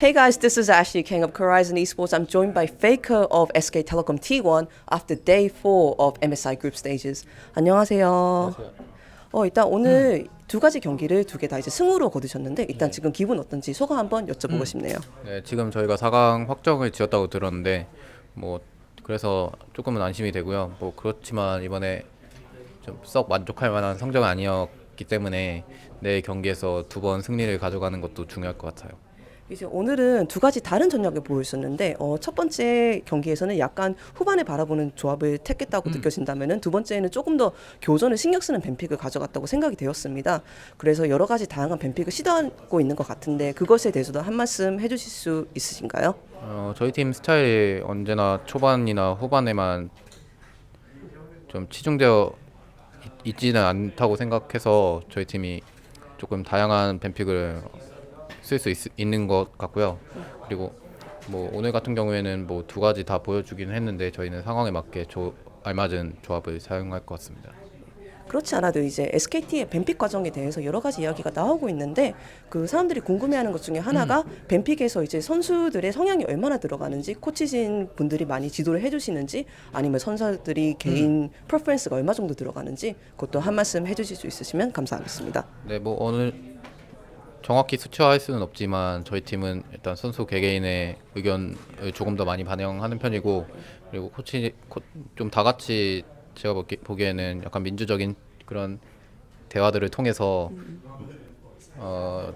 Hey guys, this is Ashley King of Horizon Esports. I'm joined by Faker of SK Telecom T1 after day 4 of MSI group stages. 안녕하세요. 안녕하세요. 일단 오늘 두 가지 경기를 두 개 다 이제 승으로 거두셨는데 일단 지금 기분 어떤지 소감 한번 여쭤보고 싶네요. 네, 지금 저희가 4강 확정을 지었다고 들었는데 뭐 그래서 조금은 안심이 되고요. 뭐 그렇지만 이번에 좀 썩 만족할 만한 성적은 아니었기 때문에 내일 경기에서 두 번 승리를 가져가는 것도 중요할 것 같아요. 이제 오늘은 두 가지 다른 전략을 보였었는데 첫 번째 경기에서는 약간 후반에 바라보는 조합을 택했다고 느껴진다면은 두 번째에는 조금 더 교전을 신경 쓰는 뱀픽을 가져갔다고 생각이 되었습니다. 그래서 여러 가지 다양한 뱀픽을 시도하고 있는 것 같은데 그것에 대해서도 한 말씀 해주실 수 있으신가요? 저희 팀 스타일이 언제나 초반이나 후반에만 좀 치중되어 있지는 않다고 생각해서 저희 팀이 조금 다양한 뱀픽을 쓸 수 있는 것 같고요. 그리고 뭐 오늘 같은 경우에는 뭐 두 가지 다 보여주긴 했는데 저희는 상황에 맞게 알맞은 조합을 사용할 것 같습니다. 그렇지 않아도 이제 SKT의 뱀픽 과정에 대해서 여러 가지 이야기가 나오고 있는데 그 사람들이 궁금해하는 것 중에 하나가 뱀픽에서 이제 선수들의 성향이 얼마나 들어가는지 코치진 분들이 많이 지도를 해주시는지 아니면 선수들이 개인 프레퍼런스가 얼마 정도 들어가는지 그것도 한 말씀 해주실 수 있으시면 감사하겠습니다. 네, 뭐 오늘 정확히 수치화할 수는 없지만 저희 팀은 일단 선수 개개인의 의견을 조금 더 많이 반영하는 편이고 그리고 좀 다 같이 제가 보기에는 약간 민주적인 그런 대화들을 통해서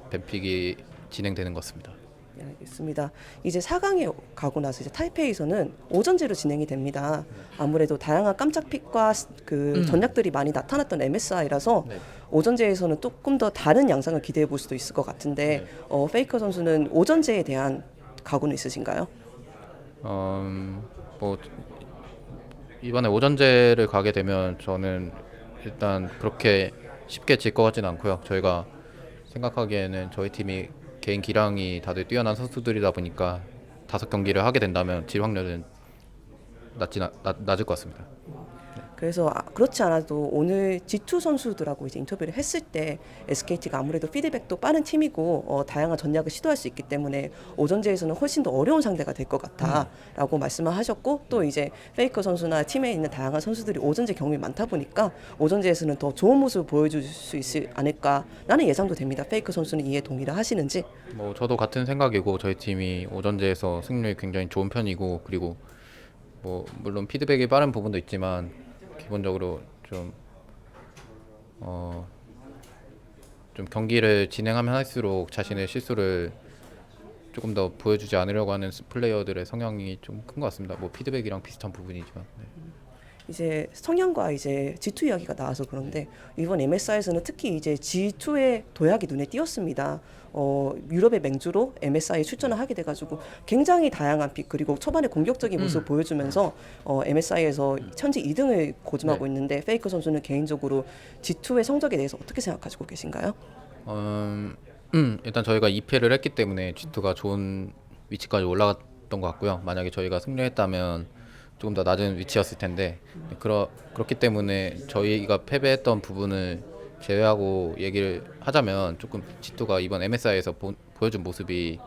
뱀픽이 진행되는 것 같습니다. 네, 알겠습니다. 이제 4강에 가고 나서 이제 타이페이에서는 오전제로 진행이 됩니다. 아무래도 다양한 깜짝 픽과 그 전략들이 많이 나타났던 MSI라서 네. 오전제에서는 조금 더 다른 양상을 기대해 볼 수도 있을 것 같은데 페이커 선수는 오전제에 대한 각오는 있으신가요? 뭐 이번에 오전제를 가게 되면 저는 일단 그렇게 쉽게 질 것 같지는 않고요. 저희가 생각하기에는 저희 팀이 개인 기량이 다들 뛰어난 선수들이다 보니까 5경기를 하게 된다면 질 확률은 낮을 것 같습니다. 그래서 그렇지 않아도 오늘 G2 선수들하고 이제 인터뷰를 했을 때 SKT가 아무래도 피드백도 빠른 팀이고 다양한 전략을 시도할 수 있기 때문에 오전제에서는 훨씬 더 어려운 상대가 될 것 같다라고 말씀을 하셨고 또 이제 페이커 선수나 팀에 있는 다양한 선수들이 오전제 경험이 많다 보니까 오전제에서는 더 좋은 모습을 보여줄 수 있지 않을까라는 예상도 됩니다. 페이커 선수는 이에 동의를 하시는지? 뭐 저도 같은 생각이고 저희 팀이 오전제에서 승률이 굉장히 좋은 편이고 그리고 뭐 물론 피드백이 빠른 부분도 있지만 기본적으로 좀 경기를 진행하면 할수록 자신의 실수를 조금 더 보여주지 않으려고 하는 플레이어들의 성향이 좀 큰 것 같습니다. 뭐 피드백이랑 비슷한 부분이지만. 네. 이제 성향과 이제 G2 이야기가 나와서 그런데 이번 MSI에서는 특히 이제 G2의 도약이 눈에 띄었습니다. 유럽의 맹주로 MSI에 출전을 하게 돼가지고 굉장히 다양한 픽 그리고 초반에 공격적인 모습을 보여주면서 MSI에서 현재 2등을 고증하고 네. 있는데 페이커 선수는 개인적으로 G2의 성적에 대해서 어떻게 생각하시고 계신가요? 일단 저희가 2패를 했기 때문에 G2가 좋은 위치까지 올라갔던 것 같고요. 만약에 저희가 승리했다면 조금 더 낮은 위치였을 텐데 그렇기 때문에 저희가 패배했던 부분을 제외하고 얘기를 하자면 조금 G2가 이번 MSI에서 보여준 모습이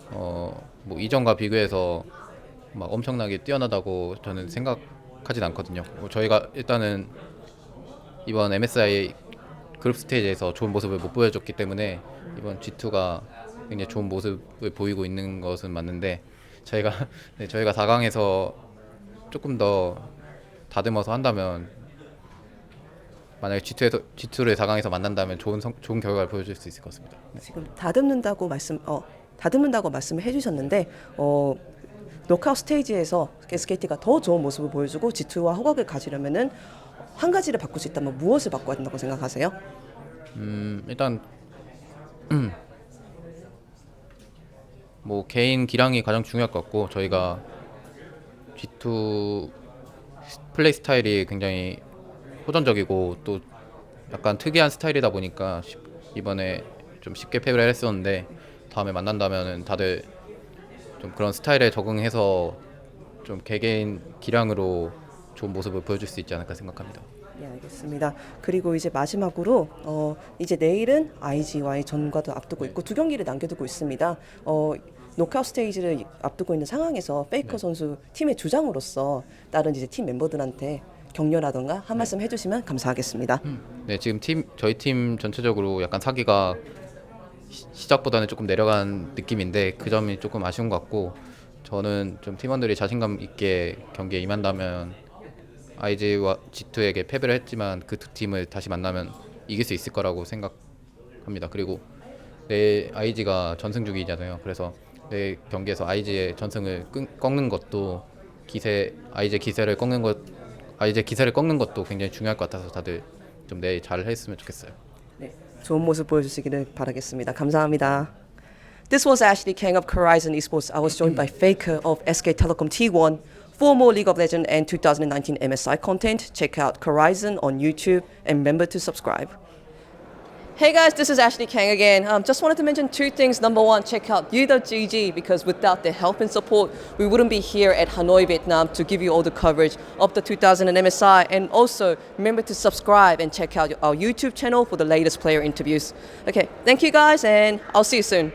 뭐 이전과 비교해서 막 엄청나게 뛰어나다고 저는 생각하진 않거든요. 저희가 일단은 이번 MSI 그룹 스테이지에서 좋은 모습을 못 보여줬기 때문에 이번 G2가 굉장히 좋은 모습을 보이고 있는 것은 맞는데 저희가 네, 저희가 4강에서 조금 더 다듬어서 한다면 만약에 G2를 4강에서 만난다면 좋은 결과를 보여줄 수 있을 것 같습니다. 네. 지금 다듬는다고 말씀을 해주셨는데 노카웃 스테이지에서 SKT가 더 좋은 모습을 보여주고 G2와 호각을 가지려면은 한 가지를 바꿀 수 있다면 무엇을 바꿔야 된다고 생각하세요? 일단 뭐 개인 기량이 가장 중요할 것 같고 저희가 G2 플레이 스타일이 굉장히 호전적이고 또 약간 특이한 스타일이다 보니까 이번에 좀 쉽게 패배를 했었는데 다음에 만난다면은 다들 좀 그런 스타일에 적응해서 좀 개개인 기량으로 좋은 모습을 보여줄 수 있지 않을까 생각합니다. 네, 알겠습니다. 그리고 이제 마지막으로 이제 내일은 IG와의 전과도 앞두고 있고 두 경기를 남겨두고 있습니다. 노크아웃 스테이지를 앞두고 있는 상황에서 페이커 선수 팀의 주장으로서 다른 이제 팀 멤버들한테 격려라던가 한 말씀 해주시면 감사하겠습니다. 네, 지금 저희 팀 전체적으로 약간 사기가 시작보다는 조금 내려간 느낌인데 그 점이 조금 아쉬운 것 같고 저는 좀 팀원들이 자신감 있게 경기에 임한다면 IG와 G2에게 패배를 했지만 그 두 팀을 다시 만나면 이길 수 있을 거라고 생각합니다. 그리고 내 IG가 전승 중이잖아요. 그래서 내 경기에서 IG의 전승을 꺾는 것도 IG의 기세를 꺾는 것도 굉장히 중요할 것 같아서 다들 좀 내일 잘 했으면 좋겠어요. 네, 좋은 모습 보여주시기를 바라겠습니다. 감사합니다. This was Ashley Kang of Horizon Esports. I was joined by Faker of SK Telecom T1. For more League of Legends and 2019 MSI content, check out Horizon on YouTube and remember to subscribe. Hey guys, this is Ashley Kang again. Just wanted to mention two things. Number one, check out U.GG because without their help and support, we wouldn't be here at Hanoi, Vietnam to give you all the coverage of the 2000 MSI. And also, remember to subscribe and check out our YouTube channel for the latest player interviews. Okay, thank you guys and I'll see you soon.